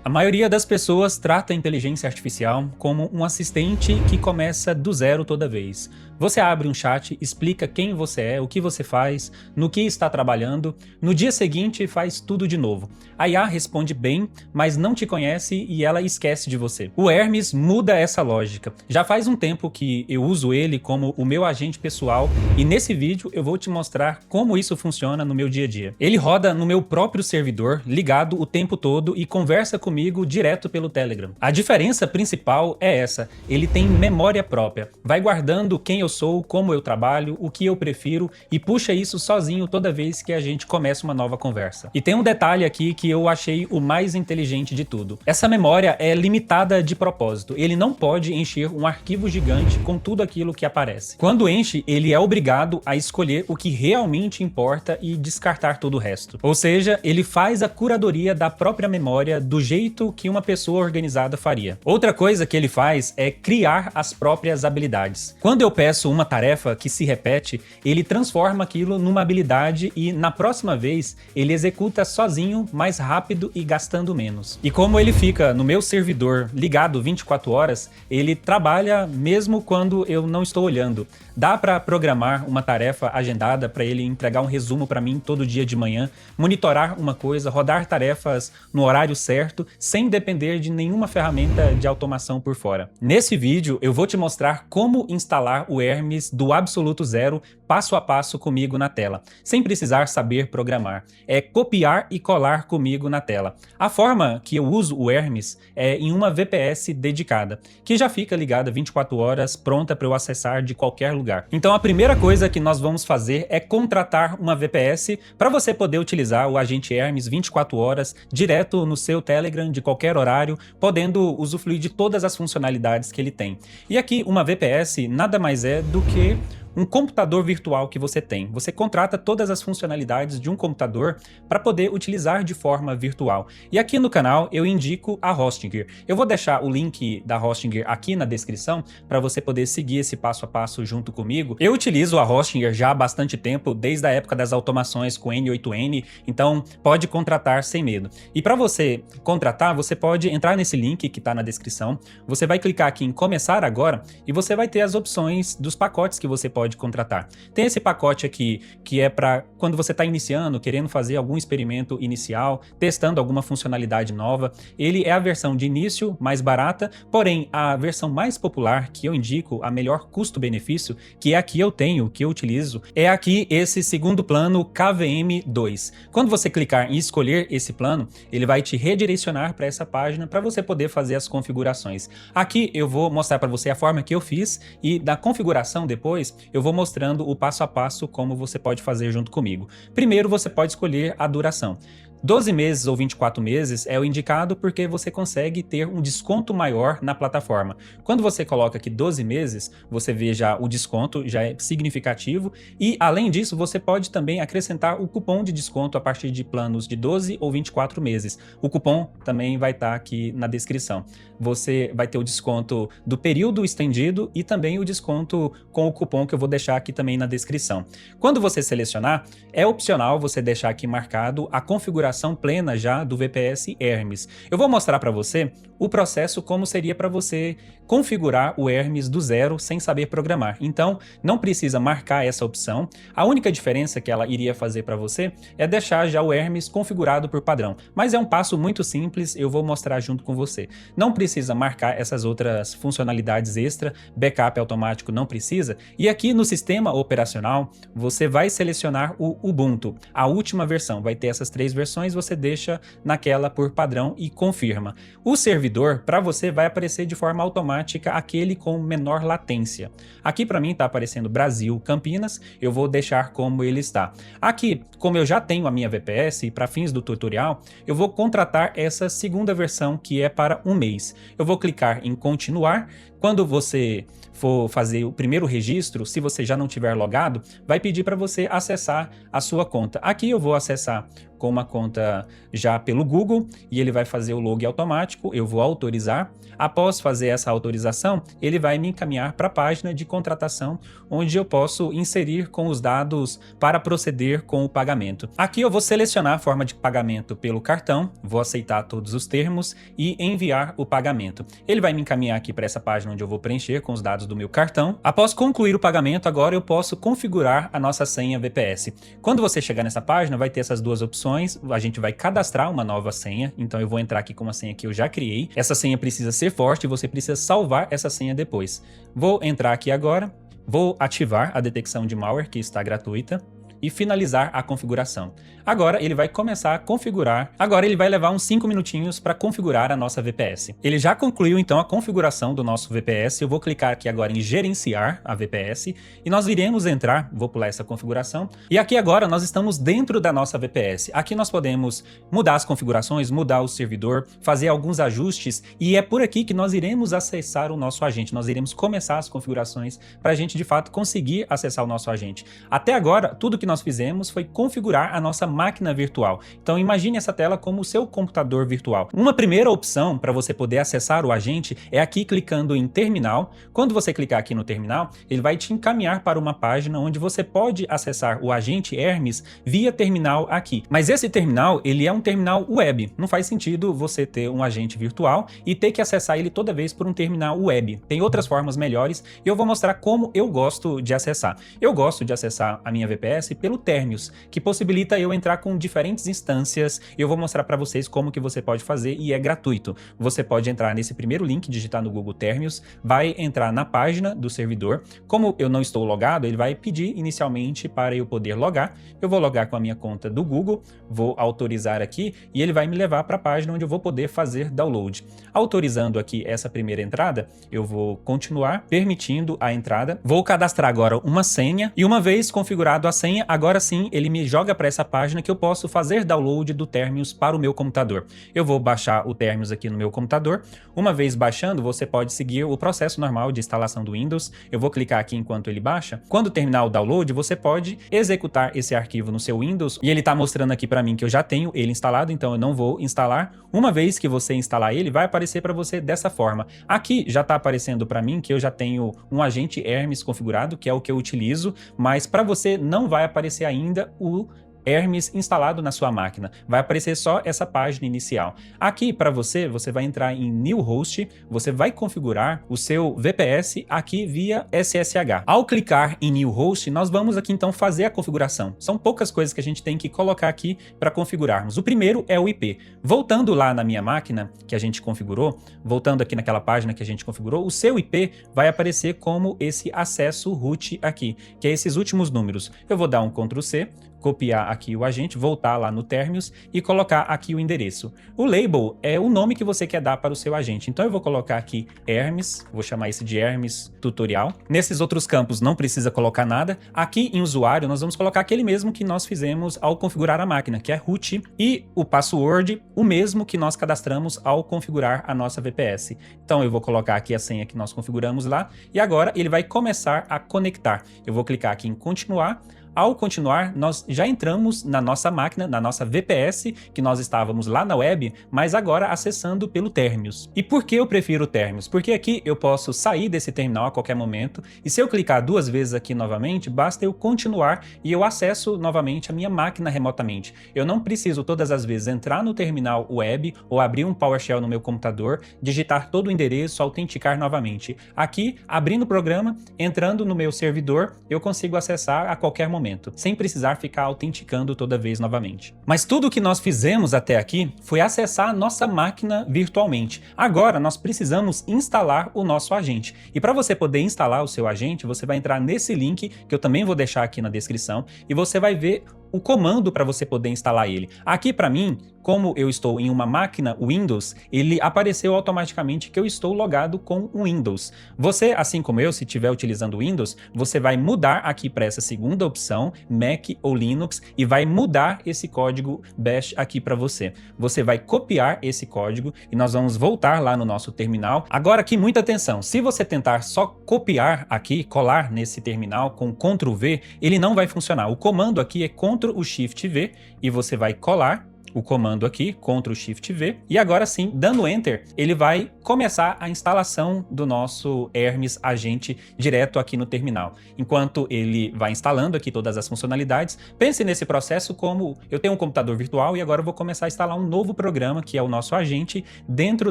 A maioria das pessoas trata a inteligência artificial como um assistente que começa do zero toda vez. Você abre um chat, explica quem você é, o que você faz, no que está trabalhando, no dia seguinte faz tudo de novo. A IA responde bem, mas não te conhece e ela esquece de você. O Hermes muda essa lógica. Já faz um tempo que eu uso ele como o meu agente pessoal e nesse vídeo eu vou te mostrar como isso funciona no meu dia a dia. Ele roda no meu próprio servidor, ligado o tempo todo e conversa comigo direto pelo Telegram. A diferença principal é essa, ele tem memória própria, vai guardando quem eu sou, como eu trabalho, o que eu prefiro e puxa isso sozinho toda vez que a gente começa uma nova conversa. E tem um detalhe aqui que eu achei o mais inteligente de tudo. Essa memória é limitada de propósito, ele não pode encher um arquivo gigante com tudo aquilo que aparece. Quando enche, ele é obrigado a escolher o que realmente importa e descartar todo o resto. Ou seja, ele faz a curadoria da própria memória do jeito que uma pessoa organizada faria. Outra coisa que ele faz é criar as próprias habilidades. Quando eu peço uma tarefa que se repete, ele transforma aquilo numa habilidade e na próxima vez ele executa sozinho, mais rápido e gastando menos. E como ele fica no meu servidor ligado 24 horas, ele trabalha mesmo quando eu não estou olhando. Dá para programar uma tarefa agendada para ele entregar um resumo para mim todo dia de manhã, monitorar uma coisa, rodar tarefas no horário certo, sem depender de nenhuma ferramenta de automação por fora. Nesse vídeo eu vou te mostrar como instalar o Hermes do absoluto zero, passo a passo comigo na tela, sem precisar saber programar. É copiar e colar comigo na tela. A forma que eu uso o Hermes é em uma VPS dedicada, que já fica ligada 24 horas, pronta para eu acessar de qualquer lugar. Então a primeira coisa que nós vamos fazer é contratar uma VPS para você poder utilizar o agente Hermes 24 horas direto no seu Telegram de qualquer horário, podendo usufruir de todas as funcionalidades que ele tem. E aqui uma VPS nada mais é do que um computador virtual que você tem. Você contrata todas as funcionalidades de um computador para poder utilizar de forma virtual. E aqui no canal eu indico a Hostinger. Eu vou deixar o link da Hostinger aqui na descrição para você poder seguir esse passo a passo junto comigo. Eu utilizo a Hostinger já há bastante tempo, desde a época das automações com N8N, então pode contratar sem medo. E para você contratar, você pode entrar nesse link que está na descrição, você vai clicar aqui em começar agora e você vai ter as opções dos pacotes que você pode contratar. Tem esse pacote aqui que é para quando você está iniciando, querendo fazer algum experimento inicial, testando alguma funcionalidade nova. Ele é a versão de início mais barata, porém a versão mais popular que eu indico, a melhor custo-benefício, que é a que eu tenho, que eu utilizo, é aqui esse segundo plano KVM2. Quando você clicar em escolher esse plano, ele vai te redirecionar para essa página para você poder fazer as configurações. Aqui eu vou mostrar para você a forma que eu fiz e da configuração depois eu vou mostrando o passo a passo como você pode fazer junto comigo. Primeiro você pode escolher a duração. 12 meses ou 24 meses é o indicado porque você consegue ter um desconto maior na plataforma. Quando você coloca aqui 12 meses, você vê já o desconto, já é significativo e além disso você pode também acrescentar o cupom de desconto a partir de planos de 12 ou 24 meses. O cupom também vai estar aqui na descrição. Você vai ter o desconto do período estendido e também o desconto com o cupom que eu vou deixar aqui também na descrição. Quando você selecionar, é opcional você deixar aqui marcado a configuração plena já do VPS Hermes. Eu vou mostrar para você o processo como seria para você configurar o Hermes do zero sem saber programar. Então, não precisa marcar essa opção. A única diferença que ela iria fazer para você é deixar já o Hermes configurado por padrão. Mas é um passo muito simples, eu vou mostrar junto com você. Não precisa marcar essas outras funcionalidades extra, backup automático não precisa. E aqui no sistema operacional, você vai selecionar o Ubuntu, a última versão. Vai ter essas 3 versões, você deixa naquela por padrão e confirma. O servidor, para você, vai aparecer de forma automática aquele com menor latência. Aqui para mim está aparecendo Brasil, Campinas, eu vou deixar como ele está. Aqui, como eu já tenho a minha VPS, para fins do tutorial, eu vou contratar essa segunda versão que é para um mês. Eu vou clicar em continuar. Quando você for fazer o primeiro registro, se você já não tiver logado, vai pedir para você acessar a sua conta. Aqui eu vou acessar com uma conta já pelo Google e ele vai fazer o login automático, eu vou autorizar. Após fazer essa autorização, ele vai me encaminhar para a página de contratação, onde eu posso inserir com os dados para proceder com o pagamento. Aqui eu vou selecionar a forma de pagamento pelo cartão, vou aceitar todos os termos e enviar o pagamento. Ele vai me encaminhar aqui para essa página onde eu vou preencher com os dados do meu cartão. Após concluir o pagamento, agora eu posso configurar a nossa senha VPS. Quando você chegar nessa página, vai ter essas duas opções. A gente vai cadastrar uma nova senha, então eu vou entrar aqui com uma senha que eu já criei. Essa senha precisa ser forte e você precisa salvar essa senha depois. Vou entrar aqui agora, vou ativar a detecção de malware, que está gratuita, e finalizar a configuração. Agora ele vai começar a configurar. Agora ele vai levar uns 5 minutinhos para configurar a nossa VPS. Ele já concluiu então a configuração do nosso VPS. Eu vou clicar aqui agora em gerenciar a VPS e nós iremos entrar, vou pular essa configuração, e aqui agora nós estamos dentro da nossa VPS. Aqui nós podemos mudar as configurações, mudar o servidor, fazer alguns ajustes e é por aqui que nós iremos acessar o nosso agente. Nós iremos começar as configurações para a gente de fato conseguir acessar o nosso agente. Até agora, tudo que nós fizemos foi configurar a nossa máquina virtual. Então imagine essa tela como o seu computador virtual. Uma primeira opção para você poder acessar o agente é aqui clicando em terminal. Quando você clicar aqui no terminal, ele vai te encaminhar para uma página onde você pode acessar o agente Hermes via terminal aqui. Mas esse terminal, ele é um terminal web. Não faz sentido você ter um agente virtual e ter que acessar ele toda vez por um terminal web. Tem outras formas melhores e eu vou mostrar como eu gosto de acessar. Eu gosto de acessar a minha VPS pelo Termius, que possibilita eu entrar com diferentes instâncias. Eu vou mostrar para vocês como que você pode fazer e é gratuito. Você pode entrar nesse primeiro link, digitar no Google Termius, vai entrar na página do servidor. Como eu não estou logado, ele vai pedir inicialmente para eu poder logar. Eu vou logar com a minha conta do Google, vou autorizar aqui e ele vai me levar para a página onde eu vou poder fazer download. Autorizando aqui essa primeira entrada, eu vou continuar permitindo a entrada. Vou cadastrar agora uma senha e uma vez configurado a senha, agora sim ele me joga para essa página que eu posso fazer download do Termius para o meu computador. Eu vou baixar o Termius aqui no meu computador. Uma vez baixando, você pode seguir o processo normal de instalação do Windows. Eu vou clicar aqui enquanto ele baixa. Quando terminar o download, você pode executar esse arquivo no seu Windows e ele está mostrando aqui para mim que eu já tenho ele instalado, então eu não vou instalar. Uma vez que você instalar ele, vai aparecer para você dessa forma. Aqui já está aparecendo para mim que eu já tenho um agente Hermes configurado, que é o que eu utilizo, mas para você não vai aparecer ainda o Hermes instalado na sua máquina. Vai aparecer só essa página inicial. Aqui para você vai entrar em New Host, você vai configurar o seu VPS aqui via SSH. Ao clicar em New Host, nós vamos aqui então fazer a configuração. São poucas coisas que a gente tem que colocar aqui para configurarmos. O primeiro é o IP. Voltando lá na minha máquina que a gente configurou, voltando aqui naquela página que a gente configurou, o seu IP vai aparecer como esse acesso root aqui, que é esses últimos números. Eu vou dar um Ctrl C, copiar aqui o agente, voltar lá no Termius e colocar aqui o endereço. O label é o nome que você quer dar para o seu agente. Então eu vou colocar aqui Hermes, vou chamar esse de Hermes Tutorial. Nesses outros campos não precisa colocar nada. Aqui em usuário nós vamos colocar aquele mesmo que nós fizemos ao configurar a máquina, que é root, e o password, o mesmo que nós cadastramos ao configurar a nossa VPS. Então eu vou colocar aqui a senha que nós configuramos lá e agora ele vai começar a conectar. Eu vou clicar aqui em continuar. Ao continuar, nós já entramos na nossa máquina, na nossa VPS, que nós estávamos lá na web, mas agora acessando pelo Termius. E por que eu prefiro o Termius? Porque aqui eu posso sair desse terminal a qualquer momento, e se eu clicar 2 vezes aqui novamente, basta eu continuar e eu acesso novamente a minha máquina remotamente. Eu não preciso todas as vezes entrar no terminal web ou abrir um PowerShell no meu computador, digitar todo o endereço, autenticar novamente. Aqui, abrindo o programa, entrando no meu servidor, eu consigo acessar a qualquer momento, sem precisar ficar autenticando toda vez novamente. Mas tudo o que nós fizemos até aqui foi acessar a nossa máquina virtualmente. Agora nós precisamos instalar o nosso agente. E para você poder instalar o seu agente, você vai entrar nesse link, que eu também vou deixar aqui na descrição, e você vai ver o comando para você poder instalar ele. Aqui para mim, como eu estou em uma máquina Windows, ele apareceu automaticamente que eu estou logado com o Windows. Você, assim como eu, se estiver utilizando o Windows, você vai mudar aqui para essa segunda opção, Mac ou Linux, e vai mudar esse código bash aqui para você. Você vai copiar esse código e nós vamos voltar lá no nosso terminal. Agora aqui, muita atenção, se você tentar só copiar aqui, colar nesse terminal com Ctrl V, ele não vai funcionar. O comando aqui é Ctrl Ctrl o Shift V e você vai colar o comando aqui, Ctrl Shift V, e agora sim, dando Enter, ele vai começar a instalação do nosso Hermes agente direto aqui no terminal. Enquanto ele vai instalando aqui todas as funcionalidades, pense nesse processo como eu tenho um computador virtual e agora eu vou começar a instalar um novo programa, que é o nosso agente, dentro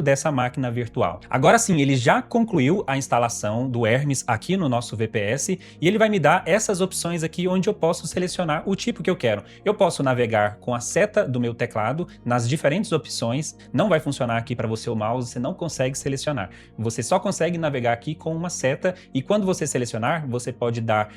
dessa máquina virtual. Agora sim, ele já concluiu a instalação do Hermes aqui no nosso VPS e ele vai me dar essas opções aqui onde eu posso selecionar o tipo que eu quero. Eu posso navegar com a seta do meu teclado nas diferentes opções, não vai funcionar aqui para você o mouse, você não consegue selecionar. Você só consegue navegar aqui com uma seta e quando você selecionar, você pode dar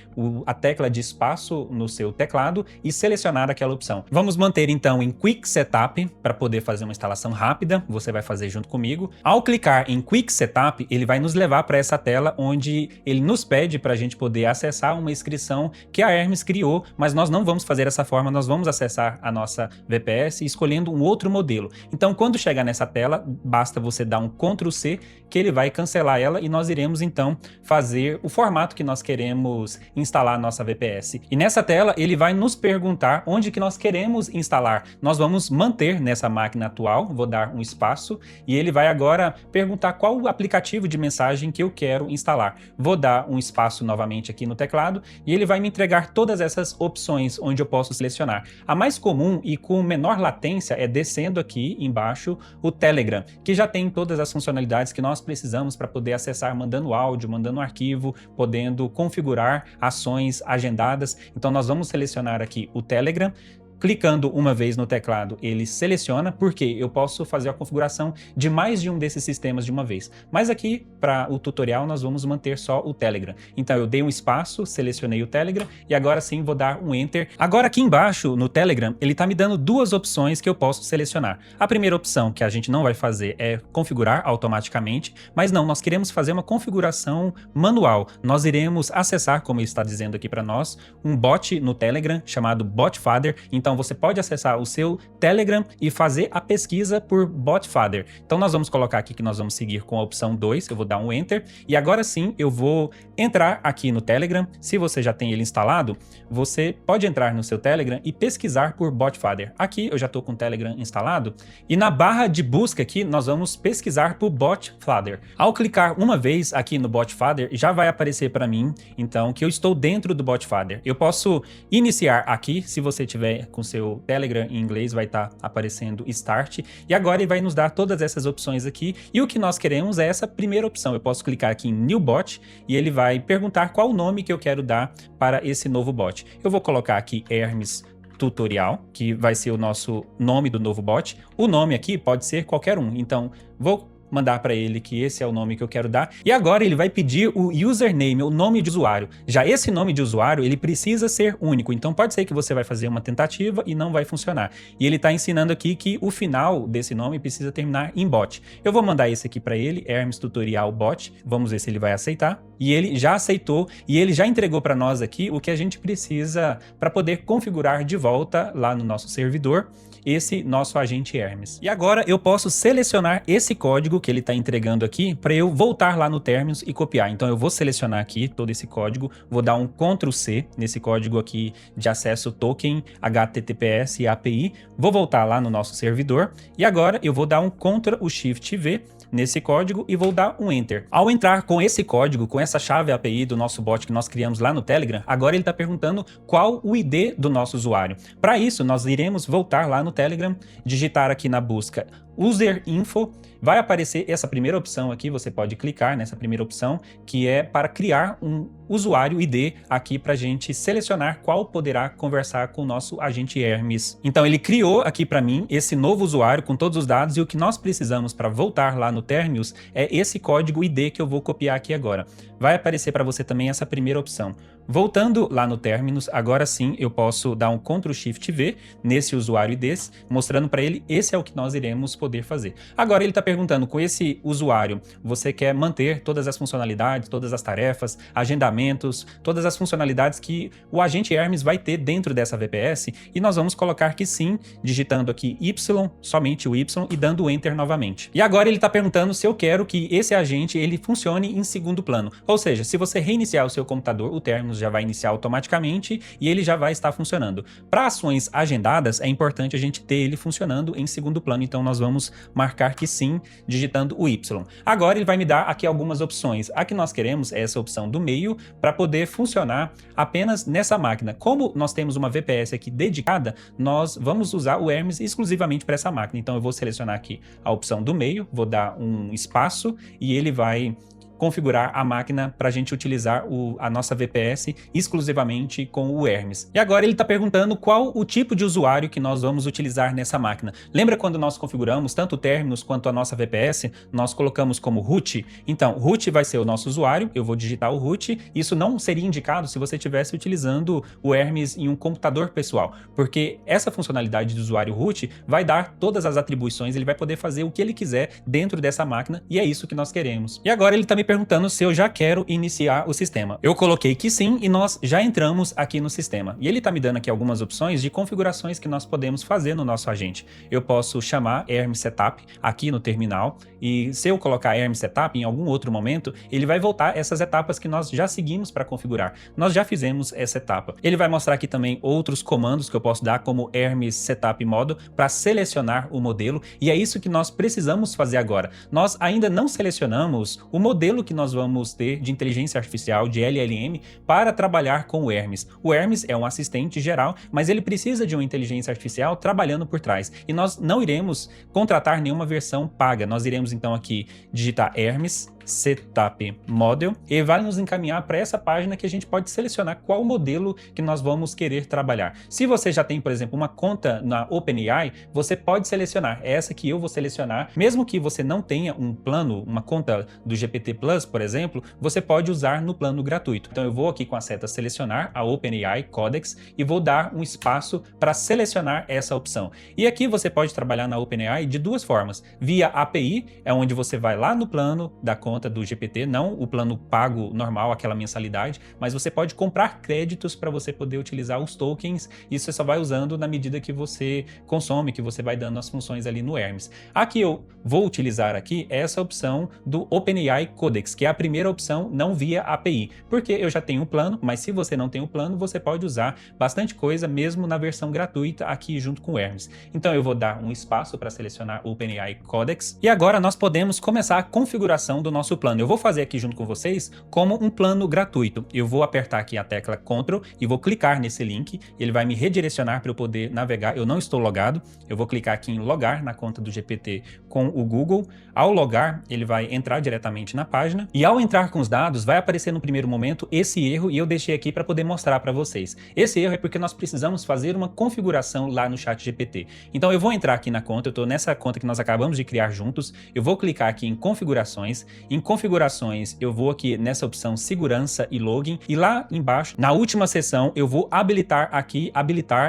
a tecla de espaço no seu teclado e selecionar aquela opção. Vamos manter então em Quick Setup para poder fazer uma instalação rápida, você vai fazer junto comigo. Ao clicar em Quick Setup, ele vai nos levar para essa tela onde ele nos pede para a gente poder acessar uma inscrição que a Hermes criou, mas nós não vamos fazer dessa forma, nós vamos acessar a nossa VPS escolhendo um outro modelo. Então, quando chegar nessa tela, basta você dar um Ctrl C, que ele vai cancelar ela e nós iremos então fazer o formato que nós queremos instalar a nossa VPS. E nessa tela, ele vai nos perguntar onde que nós queremos instalar. Nós vamos manter nessa máquina atual, vou dar um espaço, e ele vai agora perguntar qual o aplicativo de mensagem que eu quero instalar. Vou dar um espaço novamente aqui no teclado, e ele vai me entregar todas essas opções onde eu posso selecionar. A mais comum e com menor latência é descendo aqui embaixo o Telegram, que já tem todas as funcionalidades que nós precisamos para poder acessar mandando áudio, mandando arquivo, podendo configurar ações agendadas. Então nós vamos selecionar aqui o Telegram. Clicando uma vez no teclado, ele seleciona, porque eu posso fazer a configuração de mais de um desses sistemas de uma vez. Mas aqui, para o tutorial, nós vamos manter só o Telegram. Então eu dei um espaço, selecionei o Telegram e agora sim vou dar um Enter. Agora aqui embaixo no Telegram, ele está me dando duas opções que eu posso selecionar. A primeira opção, que a gente não vai fazer, é configurar automaticamente, mas não, nós queremos fazer uma configuração manual. Nós iremos acessar, como ele está dizendo aqui para nós, um bot no Telegram chamado Botfather. Então você pode acessar o seu Telegram e fazer a pesquisa por Botfather. Então nós vamos colocar aqui que nós vamos seguir com a opção 2, eu vou dar um Enter, e agora sim eu vou entrar aqui no Telegram. Se você já tem ele instalado, você pode entrar no seu Telegram e pesquisar por Botfather. Aqui eu já estou com o Telegram instalado, e na barra de busca aqui nós vamos pesquisar por Botfather. Ao clicar uma vez aqui no Botfather, já vai aparecer para mim, então, que eu estou dentro do Botfather. Eu posso iniciar aqui, se você tiver com seu Telegram em inglês, vai estar aparecendo Start, e agora ele vai nos dar todas essas opções aqui, e o que nós queremos é essa primeira opção. Eu posso clicar aqui em New Bot, e ele vai perguntar qual o nome que eu quero dar para esse novo bot. Eu vou colocar aqui Hermes Tutorial, que vai ser o nosso nome do novo bot. O nome aqui pode ser qualquer um, então vou mandar para ele que esse é o nome que eu quero dar. E agora ele vai pedir o username, o nome de usuário. Já esse nome de usuário, ele precisa ser único. Então pode ser que você vai fazer uma tentativa e não vai funcionar. E ele está ensinando aqui que o final desse nome precisa terminar em bot. Eu vou mandar esse aqui para ele, Hermes Tutorial Bot. Vamos ver se ele vai aceitar. E ele já aceitou e ele já entregou para nós aqui o que a gente precisa para poder configurar de volta lá no nosso servidor esse nosso agente Hermes. E agora eu posso selecionar esse código que ele está entregando aqui para eu voltar lá no Terminus e copiar. Então eu vou selecionar aqui todo esse código, vou dar um Ctrl C nesse código aqui de acesso token HTTPS e API, vou voltar lá no nosso servidor e agora eu vou dar um Ctrl Shift V nesse código e vou dar um Enter. Ao entrar com esse código, com essa chave API do nosso bot que nós criamos lá no Telegram, agora ele está perguntando qual o ID do nosso usuário. Para isso, nós iremos voltar lá no Telegram, digitar aqui na busca User Info, vai aparecer essa primeira opção aqui, você pode clicar nessa primeira opção, que é para criar um usuário ID aqui para a gente selecionar qual poderá conversar com o nosso agente Hermes. Então ele criou aqui para mim esse novo usuário com todos os dados e o que nós precisamos para voltar lá no Terminus é esse código ID que eu vou copiar aqui agora. Vai aparecer para você também essa primeira opção. Voltando lá no Terminus, agora sim eu posso dar um Ctrl Shift V nesse usuário ID, mostrando para ele esse é o que nós iremos poder poder fazer. Agora ele está perguntando, com esse usuário, você quer manter todas as funcionalidades, todas as tarefas, agendamentos, todas as funcionalidades que o agente Hermes vai ter dentro dessa VPS, e nós vamos colocar que sim, digitando aqui Y, somente o Y, e dando Enter novamente. E agora ele está perguntando se eu quero que esse agente ele funcione em segundo plano. Ou seja, se você reiniciar o seu computador, o Terminus já vai iniciar automaticamente e ele já vai estar funcionando. Para ações agendadas, é importante a gente ter ele funcionando em segundo plano, então nós vamos marcar que sim, digitando o Y. Agora ele vai me dar aqui algumas opções. A que nós queremos é essa opção do meio, para poder funcionar apenas nessa máquina. Como nós temos uma VPS aqui dedicada, nós vamos usar o Hermes exclusivamente para essa máquina. Então eu vou selecionar aqui a opção do meio, vou dar um espaço e ele vai configurar a máquina para a gente utilizar a nossa VPS exclusivamente com o Hermes. E agora ele está perguntando qual o tipo de usuário que nós vamos utilizar nessa máquina. Lembra quando nós configuramos tanto o Terminus quanto a nossa VPS, nós colocamos como root? Então, root vai ser o nosso usuário, eu vou digitar o root. Isso não seria indicado se você estivesse utilizando o Hermes em um computador pessoal, porque essa funcionalidade do usuário root vai dar todas as atribuições, ele vai poder fazer o que ele quiser dentro dessa máquina, e é isso que nós queremos. E agora ele está me perguntando se eu já quero iniciar o sistema. Eu coloquei que sim e nós já entramos aqui no sistema. E ele está me dando aqui algumas opções de configurações que nós podemos fazer no nosso agente. Eu posso chamar Hermes Setup aqui no terminal, e se eu colocar Hermes Setup em algum outro momento, ele vai voltar essas etapas que nós já seguimos para configurar. Nós já fizemos essa etapa. Ele vai mostrar aqui também outros comandos que eu posso dar, como Hermes Setup Model, para selecionar o modelo, e é isso que nós precisamos fazer agora. Nós ainda não selecionamos o modelo que nós vamos ter de inteligência artificial, de LLM, para trabalhar com o Hermes. O Hermes é um assistente geral, mas ele precisa de uma inteligência artificial trabalhando por trás. E nós não iremos contratar nenhuma versão paga. Nós iremos então aqui digitar Hermes Setup Model, e vai nos encaminhar para essa página que a gente pode selecionar qual modelo que nós vamos querer trabalhar. Se você já tem, por exemplo, uma conta na OpenAI, você pode selecionar essa que eu vou selecionar. Mesmo que você não tenha um plano, uma conta do GPT Plus, por exemplo, você pode usar no plano gratuito. Então eu vou aqui com a seta selecionar a OpenAI Codex e vou dar um espaço para selecionar essa opção. E aqui você pode trabalhar na OpenAI de duas formas. Via API, é onde você vai lá no plano da conta do GPT, não o plano pago normal, aquela mensalidade, mas você pode comprar créditos para você poder utilizar os tokens, e você só vai usando na medida que você consome, que você vai dando as funções ali no Hermes. A que eu vou utilizar aqui é essa opção do OpenAI Codex, que é a primeira opção, não via API, porque eu já tenho um plano, mas se você não tem um plano, você pode usar bastante coisa mesmo na versão gratuita aqui junto com o Hermes. Então eu vou dar um espaço para selecionar o OpenAI Codex, e agora nós podemos começar a configuração do nosso plano. Eu vou fazer aqui junto com vocês como um plano gratuito. Eu vou apertar aqui a tecla Ctrl e vou clicar nesse link, ele vai me redirecionar para eu poder navegar. Eu não estou logado, eu vou clicar aqui em logar na conta do GPT com o Google. Ao logar, ele vai entrar diretamente na página, e ao entrar com os dados, vai aparecer no primeiro momento esse erro, e eu deixei aqui para poder mostrar para vocês. Esse erro é porque nós precisamos fazer uma configuração lá no ChatGPT. Então eu vou entrar aqui na conta, eu estou nessa conta que nós acabamos de criar juntos, eu vou clicar aqui em configurações. Em configurações, eu vou aqui nessa opção segurança e login, e lá embaixo, na última seção, eu vou habilitar aqui,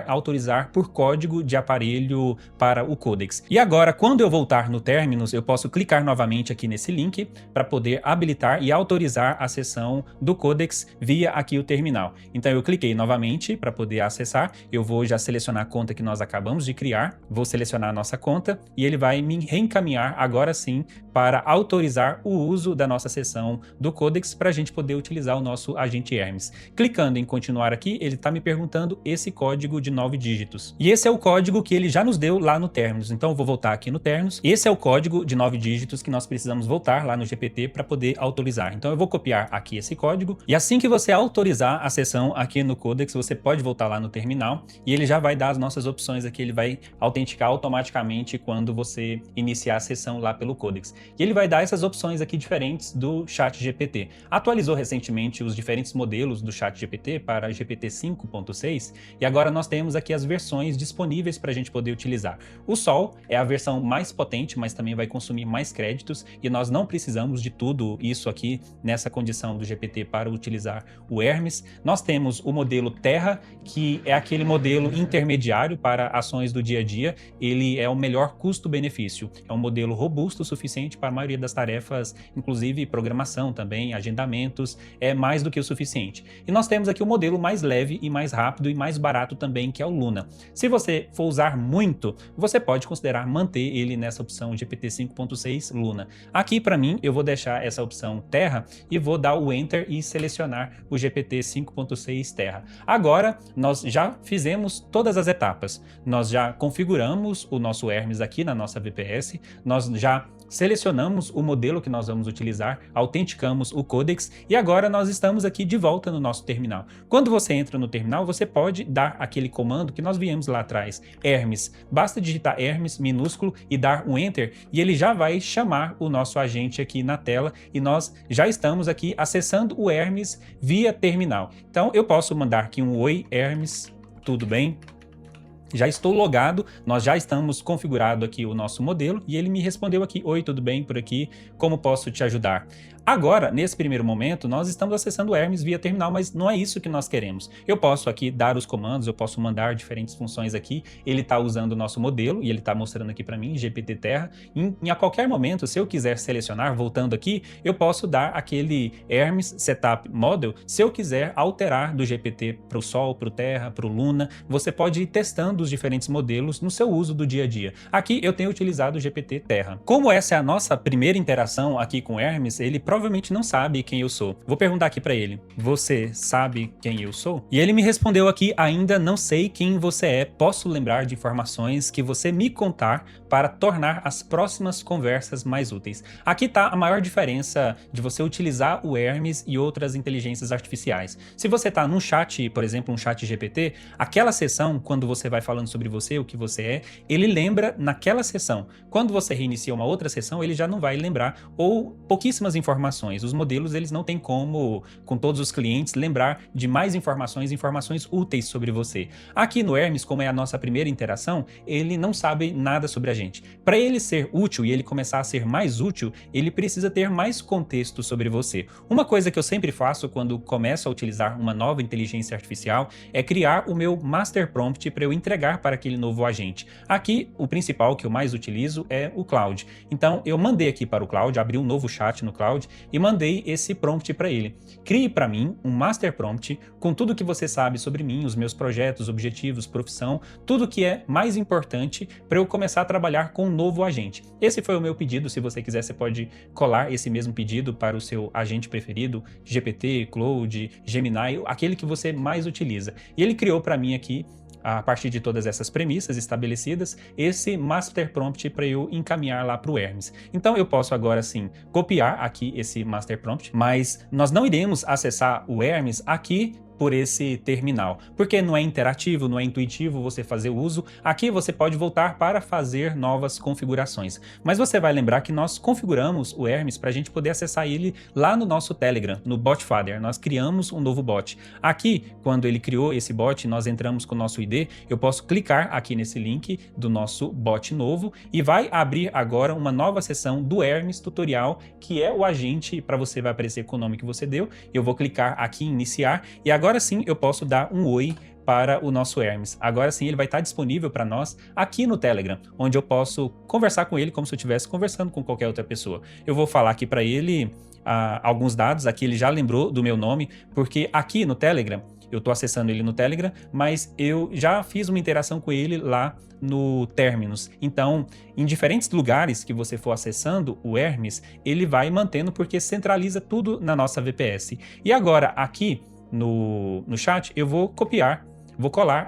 autorizar por código de aparelho para o Codex. E agora, quando eu voltar no Terminus, eu posso clicar novamente aqui nesse link para poder habilitar e autorizar a sessão do Codex via aqui o terminal. Então eu cliquei novamente para poder acessar, eu vou já selecionar a conta que nós acabamos de criar, vou selecionar a nossa conta, e ele vai me reencaminhar agora sim para autorizar o uso da nossa seção do Codex para a gente poder utilizar o nosso agente Hermes. Clicando em continuar aqui, ele está me perguntando esse código de 9 dígitos. E esse é o código que ele já nos deu lá no Terminus. Então eu vou voltar aqui no Terminus. Esse é o código de 9 dígitos que nós precisamos voltar lá no GPT para poder autorizar. Então eu vou copiar aqui esse código, e assim que você autorizar a sessão aqui no Codex, você pode voltar lá no terminal e ele já vai dar as nossas opções aqui, ele vai autenticar automaticamente quando você iniciar a sessão lá pelo Codex. e ele vai dar essas opções aqui diferentes do ChatGPT. Atualizou recentemente os diferentes modelos do ChatGPT para GPT 5.6 e agora nós temos aqui as versões disponíveis para a gente poder utilizar. O Sol é a versão mais potente, mas também vai consumir mais créditos e nós não precisamos de tudo isso aqui nessa condição do GPT para utilizar o Hermes. Nós temos o modelo Terra, que é aquele modelo intermediário para ações do dia a dia. Ele é o melhor custo-benefício. É um modelo robusto o suficiente para a maioria das tarefas, inclusive programação também, agendamentos, é mais do que o suficiente. E nós temos aqui o modelo mais leve e mais rápido e mais barato também, que é o Luna. Se você for usar muito, você pode considerar manter ele nessa opção GPT 5.6 Luna. Aqui, para mim, eu vou deixar essa opção Terra e vou dar o Enter e selecionar o GPT 5.6 Terra. Agora, nós já fizemos todas as etapas. Nós já configuramos o nosso Hermes aqui na nossa VPS, nós já selecionamos o modelo que nós vamos utilizar, autenticamos o Codex e agora nós estamos aqui de volta no nosso terminal. Quando você entra no terminal, você pode dar aquele comando que nós viemos lá atrás, Hermes. Basta digitar Hermes minúsculo e dar um Enter e ele já vai chamar o nosso agente aqui na tela e nós já estamos aqui acessando o Hermes via terminal. Então eu posso mandar aqui um Oi Hermes, tudo bem? Já estou logado, nós já estamos configurado aqui o nosso modelo e ele me respondeu aqui, oi, tudo bem por aqui, como posso te ajudar? Agora, nesse primeiro momento, nós estamos acessando o Hermes via terminal, mas não é isso que nós queremos. Eu posso aqui dar os comandos, eu posso mandar diferentes funções aqui, ele está usando o nosso modelo e ele está mostrando aqui para mim, GPT Terra. A qualquer momento, se eu quiser selecionar, voltando aqui, eu posso dar aquele Hermes Setup Model, se eu quiser alterar do GPT para o Sol, para o Terra, para o Luna, você pode ir testando os diferentes modelos no seu uso do dia a dia. Aqui eu tenho utilizado o GPT Terra. Como essa é a nossa primeira interação aqui com o Hermes, ele provavelmente não sabe quem eu sou. Vou perguntar aqui para ele, você sabe quem eu sou? E ele me respondeu aqui, ainda não sei quem você é, posso lembrar de informações que você me contar para tornar as próximas conversas mais úteis. Aqui está a maior diferença de você utilizar o Hermes e outras inteligências artificiais. Se você está num chat, por exemplo, um chat GPT, aquela sessão, quando você vai falando sobre você, o que você é, ele lembra naquela sessão. Quando você reinicia uma outra sessão, ele já não vai lembrar, ou pouquíssimas informações. Os modelos, eles não têm como, com todos os clientes, lembrar de mais informações úteis sobre você. Aqui no Hermes, como é a nossa primeira interação, ele não sabe nada sobre a gente. Para ele ser útil e ele começar a ser mais útil, ele precisa ter mais contexto sobre você. Uma coisa que eu sempre faço quando começo a utilizar uma nova inteligência artificial é criar o meu master prompt para eu entregar para aquele novo agente. Aqui, o principal que eu mais utilizo é o Claude. Então, eu mandei aqui para o Claude, abri um novo chat no Claude e mandei esse prompt para ele. Crie para mim um master prompt com tudo que você sabe sobre mim, os meus projetos, objetivos, profissão, tudo que é mais importante para eu começar a trabalhar com um novo agente. Esse foi o meu pedido. Se você quiser, você pode colar esse mesmo pedido para o seu agente preferido, GPT, Claude, Gemini, aquele que você mais utiliza. E ele criou para mim aqui, a partir de todas essas premissas estabelecidas, esse master prompt para eu encaminhar lá para o Hermes. Então eu posso agora sim copiar aqui esse master prompt, mas nós não iremos acessar o Hermes aqui por esse terminal, porque não é interativo, não é intuitivo você fazer o uso. Aqui você pode voltar para fazer novas configurações, mas você vai lembrar que nós configuramos o Hermes para a gente poder acessar ele lá no nosso Telegram, no Botfather. Nós criamos um novo bot. Aqui, quando ele criou esse bot, nós entramos com o nosso ID, eu posso clicar aqui nesse link do nosso bot novo e vai abrir agora uma nova seção do Hermes tutorial, que é o agente, para você vai aparecer com o nome que você deu. Eu vou clicar aqui em iniciar e agora sim eu posso dar um oi para o nosso Hermes. Agora sim ele vai estar disponível para nós aqui no Telegram, onde eu posso conversar com ele como se eu estivesse conversando com qualquer outra pessoa. Eu vou falar aqui para ele alguns dados, aqui ele já lembrou do meu nome, porque aqui no Telegram, eu estou acessando ele no Telegram, mas eu já fiz uma interação com ele lá no Terminus. Então, em diferentes lugares que você for acessando o Hermes, ele vai mantendo porque centraliza tudo na nossa VPS. E agora, aqui no chat, eu vou copiar, vou colar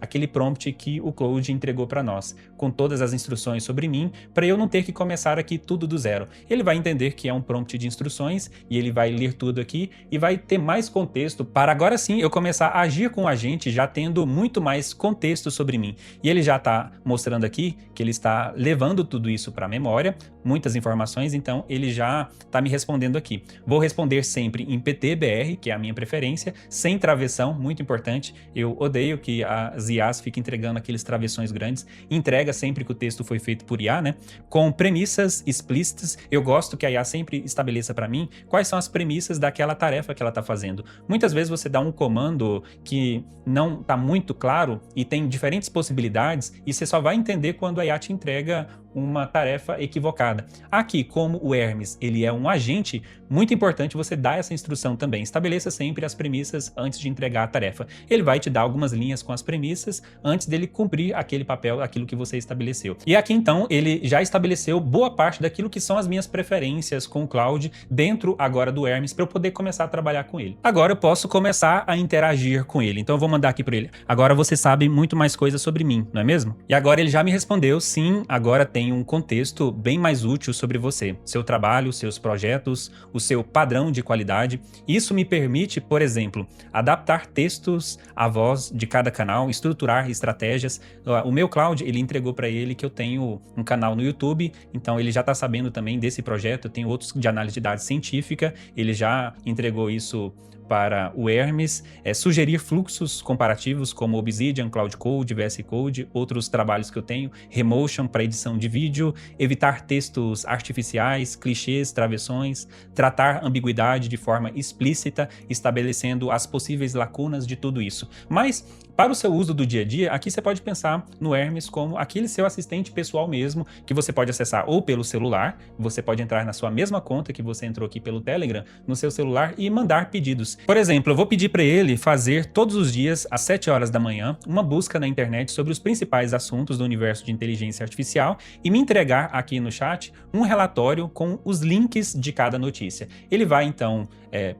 aquele prompt que o Claude entregou para nós, com todas as instruções sobre mim, para eu não ter que começar aqui tudo do zero. Ele vai entender que é um prompt de instruções e ele vai ler tudo aqui e vai ter mais contexto para agora sim eu começar a agir com o agente já tendo muito mais contexto sobre mim. E ele já está mostrando aqui que ele está levando tudo isso para a memória, muitas informações, então ele já está me respondendo aqui. Vou responder sempre em PTBR, que é a minha preferência, sem travessão, muito importante. Eu odeio que as IAs fiquem entregando aqueles travessões grandes. Entrega sempre que o texto foi feito por IA, né? Com premissas explícitas, eu gosto que a IA sempre estabeleça para mim quais são as premissas daquela tarefa que ela está fazendo. Muitas vezes você dá um comando que não está muito claro e tem diferentes possibilidades e você só vai entender quando a IA te entrega uma tarefa equivocada. Aqui, como o Hermes ele é um agente, muito importante você dar essa instrução também. Estabeleça sempre as premissas antes de entregar a tarefa. Ele vai te dar algumas linhas com as premissas antes dele cumprir aquele papel, aquilo que você estabeleceu. E aqui então ele já estabeleceu boa parte daquilo que são as minhas preferências com o Claude dentro agora do Hermes para eu poder começar a trabalhar com ele. Agora eu posso começar a interagir com ele. Então eu vou mandar aqui para ele. Agora você sabe muito mais coisas sobre mim, não é mesmo? E agora ele já me respondeu, sim, agora tem um contexto bem mais útil sobre você, seu trabalho, seus projetos, o seu padrão de qualidade. Isso me permite, por exemplo, adaptar textos à voz de cada canal, estruturar estratégias. O meu Claude, ele entregou para ele que eu tenho um canal no YouTube, então ele já está sabendo também desse projeto. Eu tenho outros de análise de dados científica, ele já entregou isso para o Hermes, sugerir fluxos comparativos como Obsidian, Cloud Code, VS Code, outros trabalhos que eu tenho, Remotion para edição de vídeo, evitar textos artificiais, clichês, travessões, tratar ambiguidade de forma explícita, estabelecendo as possíveis lacunas de tudo isso. Mas para o seu uso do dia a dia, aqui você pode pensar no Hermes como aquele seu assistente pessoal mesmo, que você pode acessar ou pelo celular, você pode entrar na sua mesma conta que você entrou aqui pelo Telegram, no seu celular e mandar pedidos. Por exemplo, eu vou pedir para ele fazer todos os dias, às 7 horas da manhã, uma busca na internet sobre os principais assuntos do universo de inteligência artificial e me entregar aqui no chat um relatório com os links de cada notícia. Ele vai então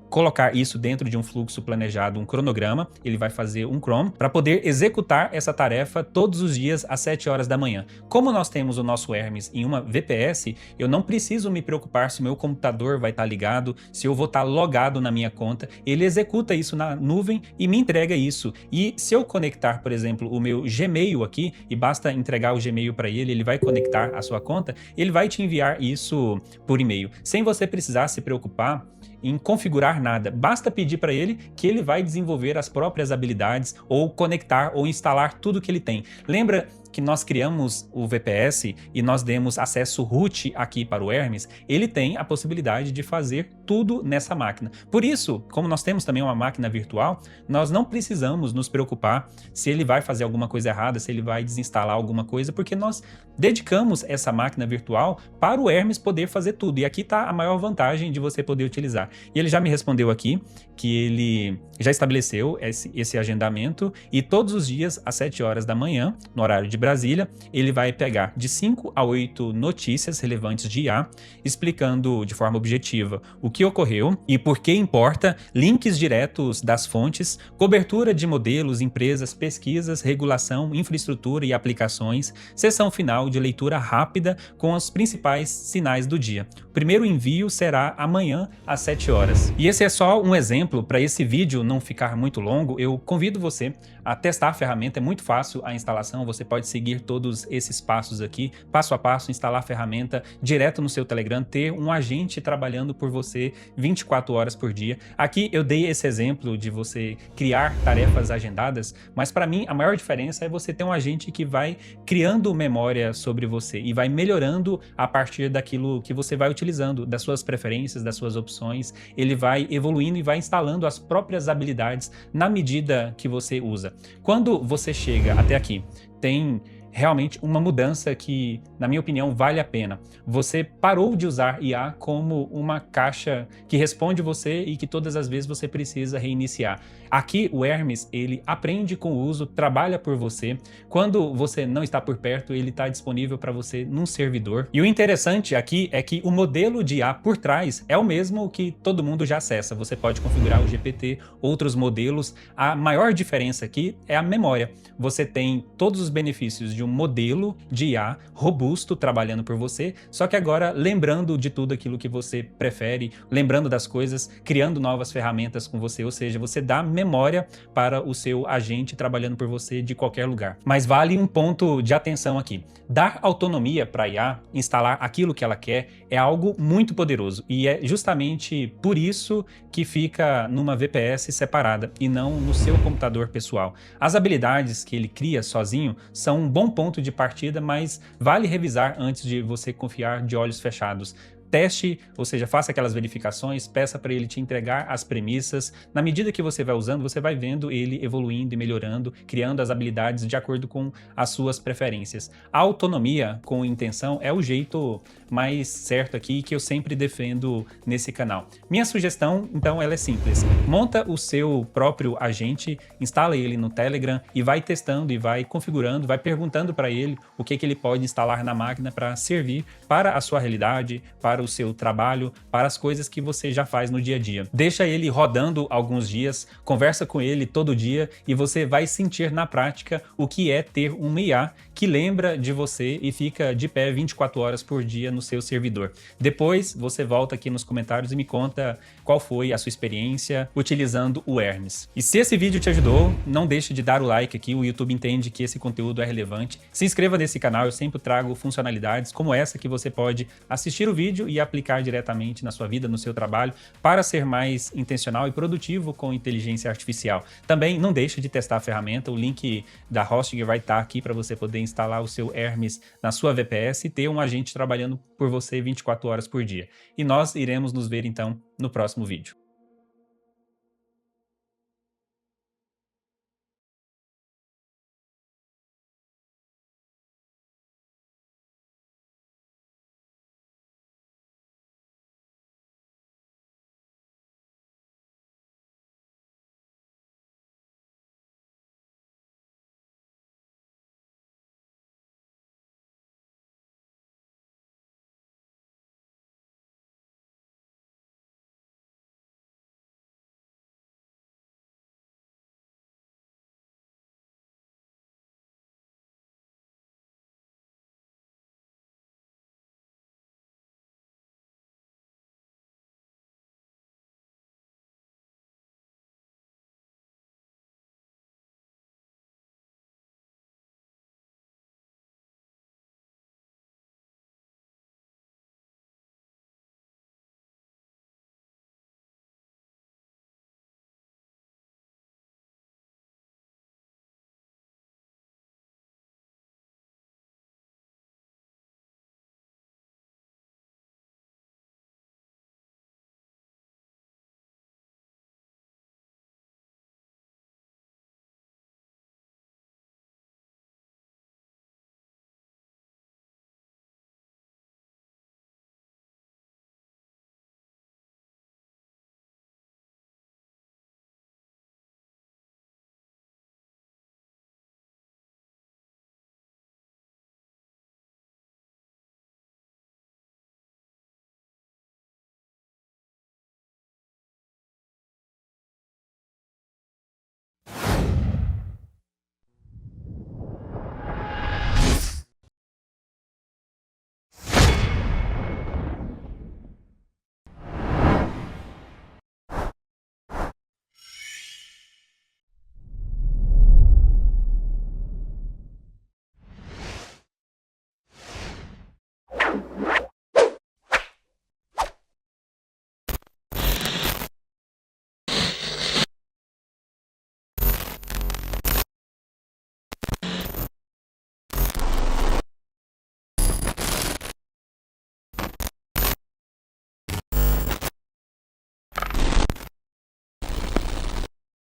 colocar isso dentro de um fluxo planejado, um cronograma, ele vai fazer um cron para poder executar essa tarefa todos os dias às 7 horas da manhã. Como nós temos o nosso Hermes em uma VPS, eu não preciso me preocupar se o meu computador vai estar ligado, se eu vou estar logado na minha conta. Ele executa isso na nuvem e me entrega isso. E se eu conectar, por exemplo, o meu Gmail aqui, e basta entregar o Gmail para ele, ele vai conectar a sua conta, ele vai te enviar isso por e-mail, sem você precisar se preocupar em configurar nada. Basta pedir para ele que ele vai desenvolver as próprias habilidades ou conectar ou instalar tudo que ele tem. Lembra que nós criamos o VPS e nós demos acesso root aqui para o Hermes? Ele tem a possibilidade de fazer tudo nessa máquina. Por isso, como nós temos também uma máquina virtual, nós não precisamos nos preocupar se ele vai fazer alguma coisa errada, se ele vai desinstalar alguma coisa, porque nós dedicamos essa máquina virtual para o Hermes poder fazer tudo. E aqui está a maior vantagem de você poder utilizar. E ele já me respondeu aqui que ele já estabeleceu esse agendamento e todos os dias às 7 horas da manhã, no horário de Brasília, ele vai pegar de 5 a 8 notícias relevantes de IA, explicando de forma objetiva o que ocorreu e por que importa, links diretos das fontes, cobertura de modelos, empresas, pesquisas, regulação, infraestrutura e aplicações, sessão final de leitura rápida com os principais sinais do dia. O primeiro envio será amanhã às 7 horas. E esse é só um exemplo. Para esse vídeo não ficar muito longo, eu convido você a testar a ferramenta. É muito fácil a instalação, você pode seguir todos esses passos aqui, passo a passo, instalar a ferramenta direto no seu Telegram, ter um agente trabalhando por você 24 horas por dia. Aqui eu dei esse exemplo de você criar tarefas agendadas, mas para mim a maior diferença é você ter um agente que vai criando memória sobre você e vai melhorando a partir daquilo que você vai utilizando, das suas preferências, das suas opções. Ele vai evoluindo e vai instalando as próprias habilidades na medida que você usa. Quando você chega até aqui, tem realmente uma mudança que, na minha opinião, vale a pena. Você parou de usar IA como uma caixa que responde você e que todas as vezes você precisa reiniciar. Aqui o Hermes, ele aprende com o uso, trabalha por você. Quando você não está por perto, ele está disponível para você num servidor. E o interessante aqui é que o modelo de IA por trás é o mesmo que todo mundo já acessa. Você pode configurar o GPT, outros modelos. A maior diferença aqui é a memória. Você tem todos os benefícios de um modelo de IA robusto trabalhando por você, só que agora lembrando de tudo aquilo que você prefere, lembrando das coisas, criando novas ferramentas com você, ou seja, você dá memória para o seu agente trabalhando por você de qualquer lugar. Mas vale um ponto de atenção aqui. Dar autonomia para a IA, instalar aquilo que ela quer, é algo muito poderoso e é justamente por isso que fica numa VPS separada e não no seu computador pessoal. As habilidades que ele cria sozinho são um bom ponto de partida, mas vale revisar antes de você confiar de olhos fechados. Teste, ou seja, faça aquelas verificações, peça para ele te entregar as premissas. Na medida que você vai usando, você vai vendo ele evoluindo e melhorando, criando as habilidades de acordo com as suas preferências. A autonomia com intenção é o jeito mais certo aqui que eu sempre defendo nesse canal. Minha sugestão, então, ela é simples. Monta o seu próprio agente, instala ele no Telegram e vai testando e vai configurando, vai perguntando para ele o que ele pode instalar na máquina para servir para a sua realidade, para o seu trabalho, para as coisas que você já faz no dia a dia. Deixa ele rodando alguns dias, conversa com ele todo dia e você vai sentir na prática o que é ter uma IA que lembra de você e fica de pé 24 horas por dia no seu servidor. Depois você volta aqui nos comentários e me conta qual foi a sua experiência utilizando o Hermes. E se esse vídeo te ajudou, não deixe de dar o like aqui, o YouTube entende que esse conteúdo é relevante. Se inscreva nesse canal, eu sempre trago funcionalidades como essa que você pode assistir o vídeo e aplicar diretamente na sua vida, no seu trabalho, para ser mais intencional e produtivo com inteligência artificial. Também não deixe de testar a ferramenta, o link da Hostinger vai estar aqui para você poder instalar o seu Hermes na sua VPS e ter um agente trabalhando por você 24 horas por dia. E nós iremos nos ver então no próximo vídeo.